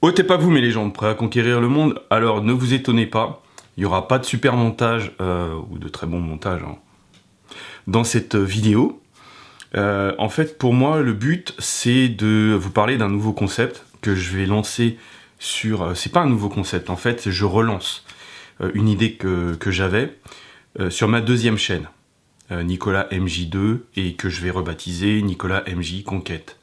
Ôtez pas vous mes légendes, prêts à conquérir le monde, alors ne vous étonnez pas, il n'y aura pas de super montage, ou de très bon montage, hein, dans cette vidéo. En fait, pour moi, le but, c'est de vous parler d'un nouveau concept que je vais lancer sur... c'est pas un nouveau concept, en fait, je relance une idée que j'avais sur ma deuxième chaîne, Nicolas MJ2, et que je vais rebaptiser Nicolas MJ Conquête.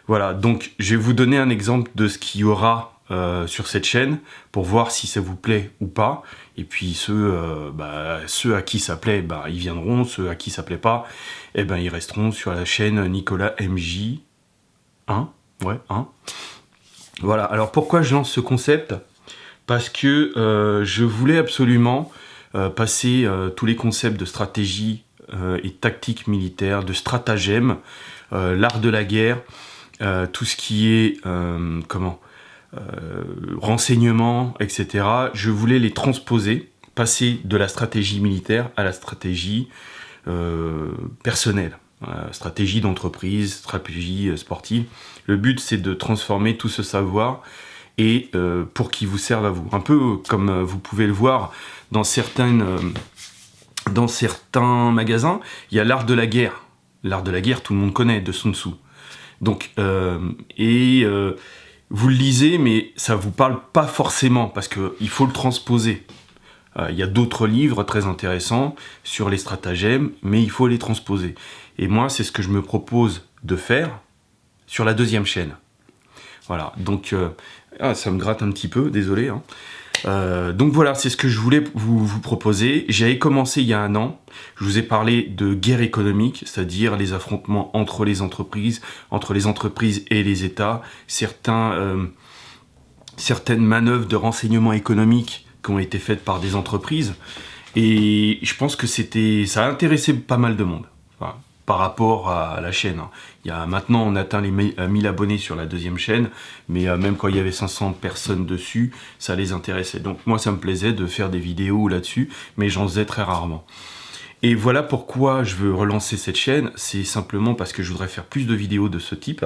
Voilà, donc je vais vous donner un exemple de ce qu'il y aura sur cette chaîne pour voir si ça vous plaît ou pas. Et puis ceux à qui ça plaît, ils viendront. Ceux à qui ça plaît pas, ils resteront sur la chaîne Nicolas MJ 1. Ouais, 1. Voilà, alors pourquoi je lance ce concept? Parce que je voulais absolument passer tous les concepts de stratégie et tactique militaire, de stratagème, l'art de la guerre, tout ce qui est renseignements, etc. Je voulais les transposer, passer de la stratégie militaire à la stratégie personnelle, stratégie d'entreprise, stratégie sportive. Le but, c'est de transformer tout ce savoir et pour qu'il vous serve à vous. Un peu comme vous pouvez le voir dans certains magasins, il y a l'art de la guerre. L'art de la guerre, tout le monde connaît, de Sun Tzu. Donc, vous le lisez, mais ça vous parle pas forcément, parce qu'il faut le transposer. Il y a d'autres livres très intéressants sur les stratagèmes, mais il faut les transposer. Et moi, c'est ce que je me propose de faire sur la deuxième chaîne. Voilà, donc, ça me gratte un petit peu, désolé, hein. Donc voilà, c'est ce que je voulais vous proposer. J'avais commencé il y a 1 an. Je vous ai parlé de guerre économique, c'est-à-dire les affrontements entre les entreprises et les États, certaines manœuvres de renseignement économique qui ont été faites par des entreprises. Et je pense que ça a intéressé pas mal de monde. Enfin, par rapport à la chaîne. Maintenant, on atteint les 1000 abonnés sur la deuxième chaîne, mais même quand il y avait 500 personnes dessus, ça les intéressait. Donc moi, ça me plaisait de faire des vidéos là-dessus, mais j'en faisais très rarement. Et voilà pourquoi je veux relancer cette chaîne, c'est simplement parce que je voudrais faire plus de vidéos de ce type,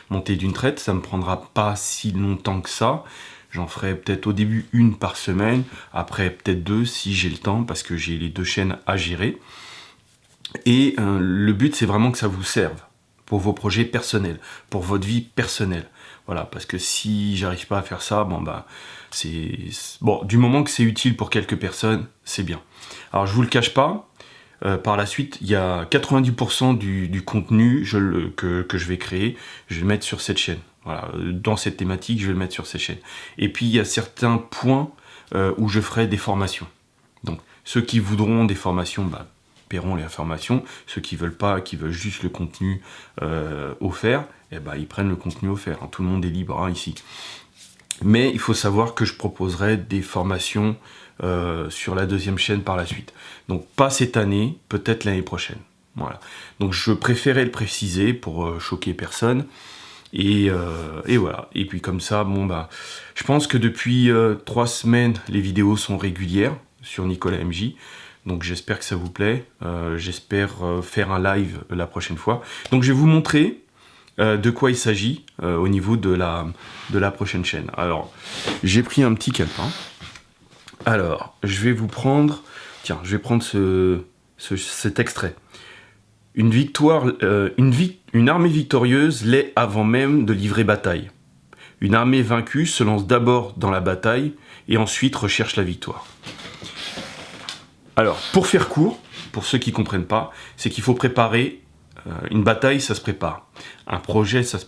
monter d'une traite, ça me prendra pas si longtemps que ça. J'en ferai peut-être au début 1 par semaine, après peut-être 2 si j'ai le temps, parce que j'ai les 2 chaînes à gérer. Et le but, c'est vraiment que ça vous serve pour vos projets personnels, pour votre vie personnelle. Voilà, parce que si j'arrive pas à faire ça, du moment que c'est utile pour quelques personnes, c'est bien. Alors, je vous le cache pas, par la suite, il y a 90% du contenu que je vais créer, je vais le mettre sur cette chaîne. Voilà, dans cette thématique, je vais le mettre sur cette chaîne. Et puis, il y a certains points où je ferai des formations. Donc, ceux qui voudront des formations, paieront les formations. Ceux qui veulent pas, qui veulent juste le contenu offert, ils prennent le contenu offert. Tout le monde est libre ici. Mais il faut savoir que je proposerai des formations sur la deuxième chaîne par la suite. Donc pas cette année, peut-être l'année prochaine. Voilà. Donc je préférais le préciser pour choquer personne. Et voilà. Et puis comme ça, je pense que depuis 3 semaines, les vidéos sont régulières sur Nicolas MJ. Donc j'espère que ça vous plaît. J'espère faire un live la prochaine fois. Donc je vais vous montrer de quoi il s'agit au niveau de la prochaine chaîne. Alors, j'ai pris un petit calepin. Alors, je vais vous prendre... Tiens, je vais prendre cet extrait. Une armée victorieuse l'est avant même de livrer bataille. Une armée vaincue se lance d'abord dans la bataille et ensuite recherche la victoire. Alors, pour faire court, pour ceux qui ne comprennent pas, c'est qu'il faut préparer une bataille, ça se prépare. Un projet, ça se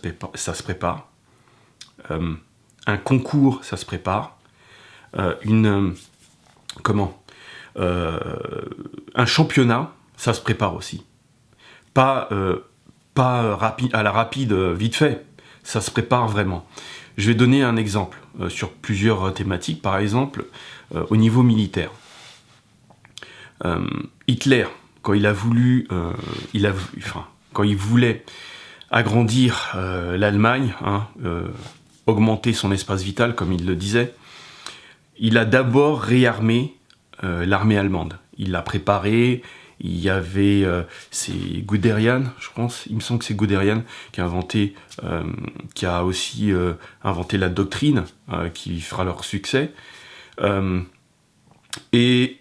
prépare. Un concours, ça se prépare. Un championnat, ça se prépare aussi. Pas à la rapide, vite fait. Ça se prépare vraiment. Je vais donner un exemple sur plusieurs thématiques. Par exemple, au niveau militaire. Hitler, quand il voulait agrandir l'Allemagne, augmenter son espace vital, comme il le disait, il a d'abord réarmé l'armée allemande. Il l'a préparée Il y avait, c'est Guderian, je pense, il me semble que c'est Guderian qui a aussi inventé la doctrine qui fera leur succès. Et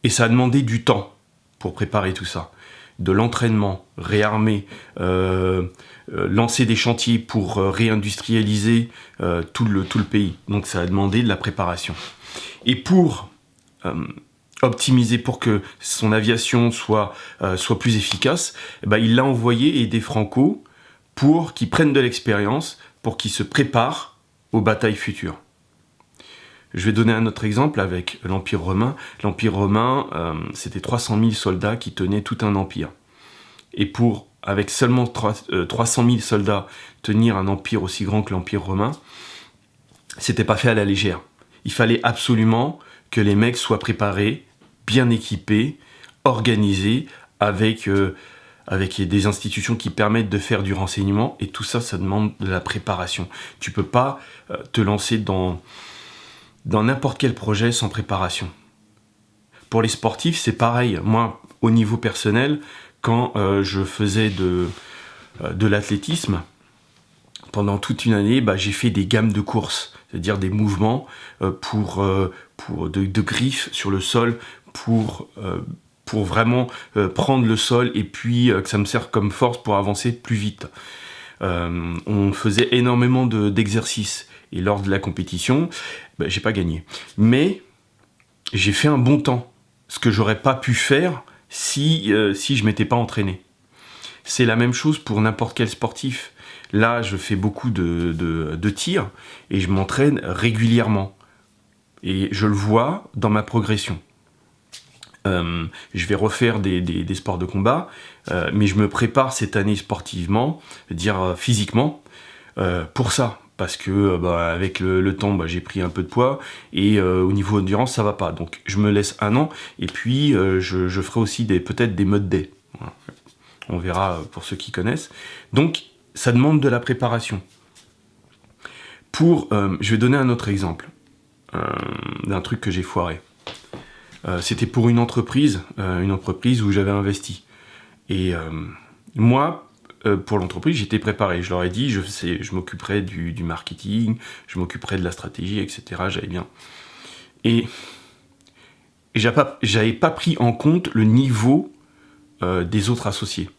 ça a demandé du temps pour préparer tout ça. De l'entraînement, réarmer, lancer des chantiers pour réindustrialiser tout le pays. Donc ça a demandé de la préparation. Et pour optimiser, pour que son aviation soit plus efficace, il l'a envoyé aider Franco pour qu'il prenne de l'expérience, pour qu'il se prépare aux batailles futures. Je vais donner un autre exemple avec l'Empire romain. L'Empire romain, c'était 300 000 soldats qui tenaient tout un empire. Et avec seulement 300 000 soldats, tenir un empire aussi grand que l'Empire romain, c'était pas fait à la légère. Il fallait absolument que les mecs soient préparés, bien équipés, organisés, avec des institutions qui permettent de faire du renseignement. Et tout ça, ça demande de la préparation. Tu peux pas te lancer dans n'importe quel projet sans préparation. Pour les sportifs, c'est pareil. Moi, au niveau personnel, quand je faisais de l'athlétisme, pendant toute une année, j'ai fait des gammes de courses, c'est-à-dire des mouvements de griffes sur le sol pour vraiment prendre le sol et puis que ça me serve comme force pour avancer plus vite. On faisait énormément d'exercices. Et lors de la compétition, j'ai pas gagné. Mais j'ai fait un bon temps. Ce que j'aurais pas pu faire si je m'étais pas entraîné. C'est la même chose pour n'importe quel sportif. Là, je fais beaucoup de tirs et je m'entraîne régulièrement. Et je le vois dans ma progression. Je vais refaire des sports de combat, mais je me prépare cette année sportivement, c'est-à-dire physiquement, pour ça. Parce que avec le temps, j'ai pris un peu de poids et au niveau endurance, ça va pas. Donc je me laisse un an et puis je ferai aussi peut-être des mode day. Voilà. On verra pour ceux qui connaissent. Donc ça demande de la préparation. Je vais donner un autre exemple d'un truc que j'ai foiré. C'était pour une entreprise où j'avais investi. Et moi, pour l'entreprise, j'étais préparé. Je leur ai dit, je m'occuperai du marketing, je m'occuperai de la stratégie, etc. J'allais bien. Et j'avais pas pris en compte le niveau des autres associés.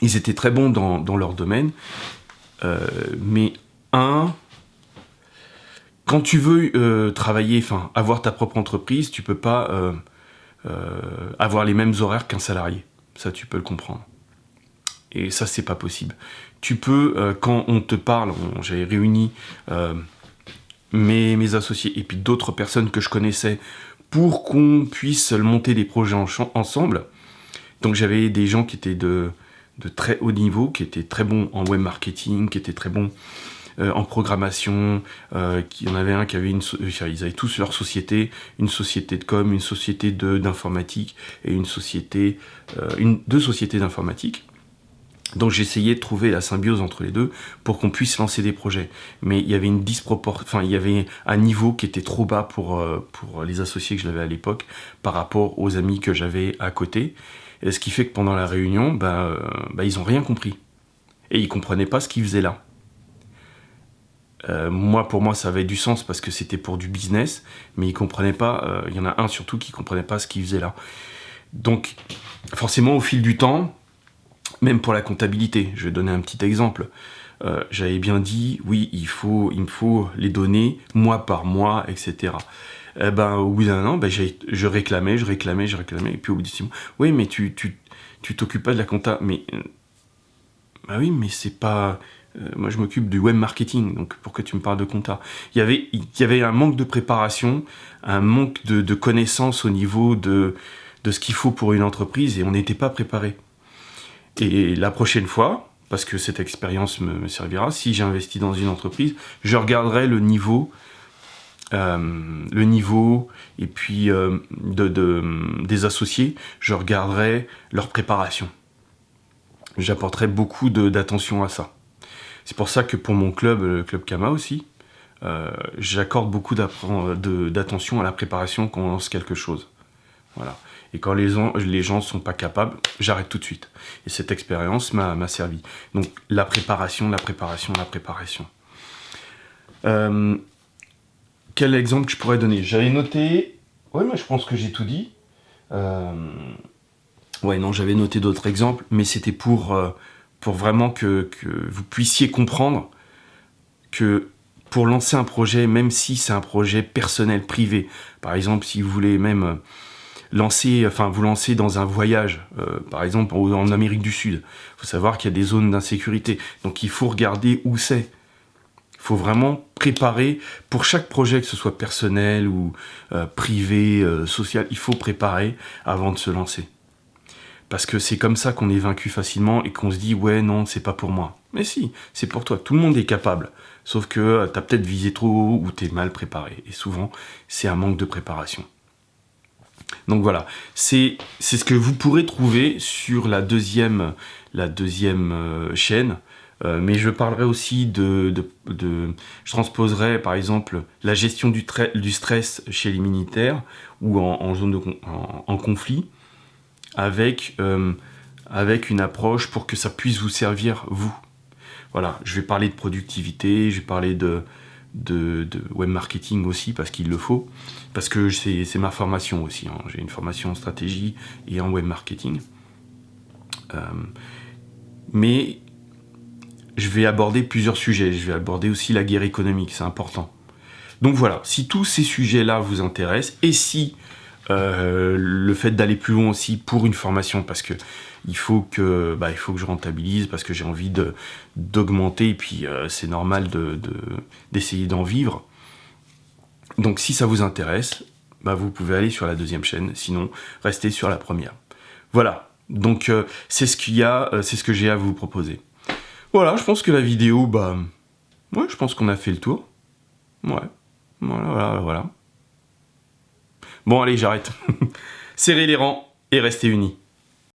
Ils étaient très bons dans leur domaine, mais quand tu veux travailler, avoir ta propre entreprise, tu peux pas avoir les mêmes horaires qu'un salarié. Ça, tu peux le comprendre. Et ça, c'est pas possible. Tu peux, quand on te parle, j'avais réuni mes associés et puis d'autres personnes que je connaissais pour qu'on puisse monter des projets ensemble. Donc j'avais des gens qui étaient de très haut niveau, qui étaient très bons en web marketing, qui étaient très bons en programmation. Il y en avait un qui avait ils avaient tous leur société, une société de com, une société d'informatique et deux sociétés d'informatique. Donc j'essayais de trouver la symbiose entre les deux pour qu'on puisse lancer des projets. Mais il y avait il y avait un niveau qui était trop bas pour les associés que j'avais à l'époque par rapport aux amis que j'avais à côté. Et ce qui fait que pendant la réunion, ils n'ont rien compris. Et ils ne comprenaient pas ce qu'ils faisaient là. Pour moi, ça avait du sens parce que c'était pour du business, mais ils ne comprenaient pas. Il y en a un surtout qui ne comprenait pas ce qu'ils faisaient là. Donc, forcément, au fil du temps, même pour la comptabilité, je vais donner un petit exemple. J'avais bien dit, oui, il me faut les données mois par mois, etc. Au bout d'un an, je réclamais, et puis au bout de 6 mois, oui, mais tu t'occupes pas de la compta. Mais, oui, mais c'est pas... moi, je m'occupe du web marketing, donc pourquoi tu me parles de compta ? Il y avait un manque de préparation, un manque de connaissances au niveau de ce qu'il faut pour une entreprise, et on n'était pas préparé. Et la prochaine fois, parce que cette expérience me servira, si j'investis dans une entreprise, je regarderai le niveau et puis des associés, je regarderai leur préparation. J'apporterai beaucoup d'attention à ça. C'est pour ça que pour mon club, le club Kama aussi, j'accorde beaucoup d'attention à la préparation quand on lance quelque chose. Voilà. Et quand les gens ne sont pas capables, j'arrête tout de suite. Et cette expérience m'a servi. Donc la préparation, la préparation, la préparation. Quel exemple je pourrais donner? J'avais noté... Ouais, moi je pense que j'ai tout dit. Ouais, non, j'avais noté d'autres exemples, mais c'était pour vraiment que vous puissiez comprendre que pour lancer un projet, même si c'est un projet personnel, privé, par exemple, si vous voulez même vous lancer dans un voyage, par exemple en Amérique du Sud, il faut savoir qu'il y a des zones d'insécurité, donc il faut regarder où c'est. Il faut vraiment préparer pour chaque projet, que ce soit personnel ou privé, social, il faut préparer avant de se lancer. Parce que c'est comme ça qu'on est vaincu facilement et qu'on se dit « ouais, non, c'est pas pour moi ». Mais si, c'est pour toi, tout le monde est capable. Sauf que t'as peut-être visé trop haut ou t'es mal préparé. Et souvent, c'est un manque de préparation. Donc voilà, c'est ce que vous pourrez trouver sur la deuxième chaîne. Mais je parlerai aussi je transposerai par exemple la gestion du stress chez les militaires ou en conflit avec une approche pour que ça puisse vous servir vous. Voilà, je vais parler de productivité, je vais parler de web marketing aussi parce qu'il le faut, parce que c'est ma formation aussi, hein. J'ai une formation en stratégie et en web marketing. Mais je vais aborder plusieurs sujets, je vais aborder aussi la guerre économique, c'est important. Donc voilà, si tous ces sujets-là vous intéressent, et si le fait d'aller plus loin aussi pour une formation, parce que il faut que je rentabilise, parce que j'ai envie d'augmenter, et puis c'est normal d'essayer d'en vivre. Donc si ça vous intéresse, vous pouvez aller sur la deuxième chaîne, sinon restez sur la première. Voilà, donc c'est ce que j'ai à vous proposer. Voilà, je pense que la vidéo, ouais, je pense qu'on a fait le tour. Ouais, voilà. Bon, allez, j'arrête. Serrez les rangs et restez unis.